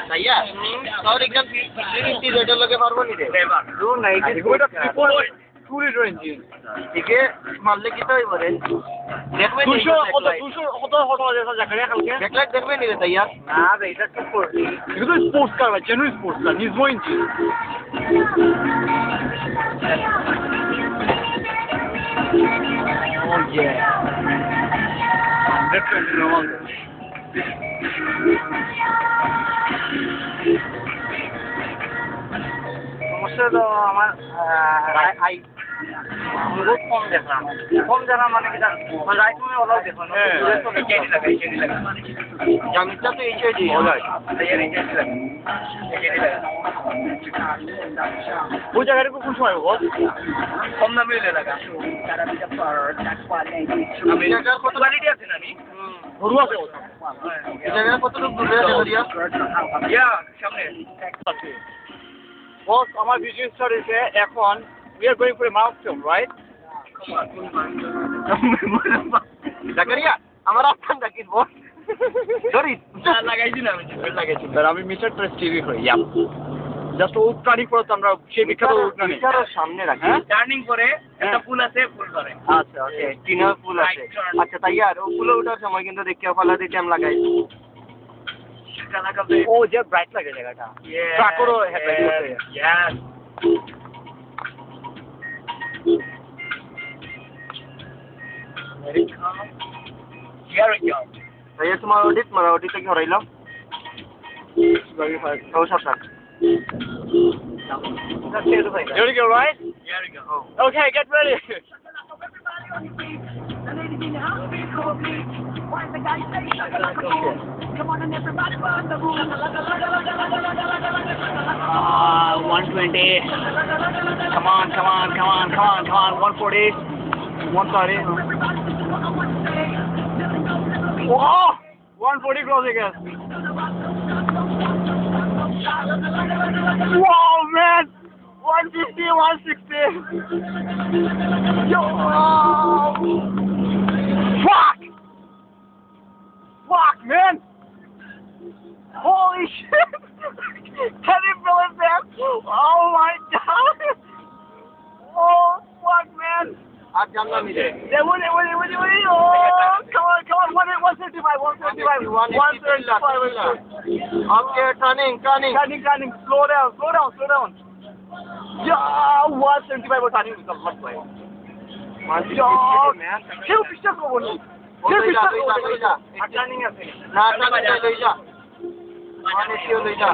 তাইয়া আর একজন 380 রেটের লগে পারবো নি রে দু নাই কি ওটা 2 লিটার ইঞ্জিন একে মারলে কি তো হইব রে দেখবে 200 কত যেটা জায়গা কালকে দেখলে দেখবে নি রে তাইয়া না রে এটা তো করবি এটা স্পোর্টস কার ভাই genuine sports car Nismo engine Oh yeah. Different normal. সমস্যা তো আমার বহুত কম দেখলাম কম জানা মানে কি মানে রাইট মানে ওলাও দেখো না তো কেডি লাগাই জামিটা তো এই কেডি ওলাই তাইয়ার এই কেডি লাগাই ওই জায়গাটা কোন সময় বল কম দামে লাগা আমি জায়গার কত কোয়ালিটি আছে না নি গরু আছে এই জায়গায় কত লোক দূরে আছে দিয়া ইয়া সামনে বস আমার ভিডিও স্টার আছে এখন we are going for a milestone right Zakaria আমার আপন ডাকিস বস সরি লাগাইছি না আমি মিস্টার প্রেস টিভি করি ইয়া জাস্ট ও টার্নিং করে তো আমরা সেই বিখ্যাত উঠনানি মিটারের সামনে রাখি টার্নিং করে একটা পুল আছে পুল করে আচ্ছা ওকে টিনার পুল আছে আচ্ছা তাইয়ার ও পুলে ওঠার সময় কিন্তু দেখিয়া ফলা দিয়ে টাইম লাগাই ও যে ব্রাইট লাগে জায়গাটা ট্রাকরও হেডলাইট আছে yes very calm very calm তাইয়া তোমার অডিট থেকে হরাইলাম very fast ও সাথে Here we go, right? Here we go. Oh. Okay, get ready. Come on and everybody run the room. 120. Come on. 140. 130. Whoa! 140 closing us. Wow, man! 150, 160. Yo! Fuck, man! Holy shit! Can you feel it, man? Oh my god! Oh, fuck, man! Oh, come on! 135. Okay, turning. Slow down. Yeah, 175 or turning becomes much better. Man, kill picture ko boli. Turning আছে না turning লইলা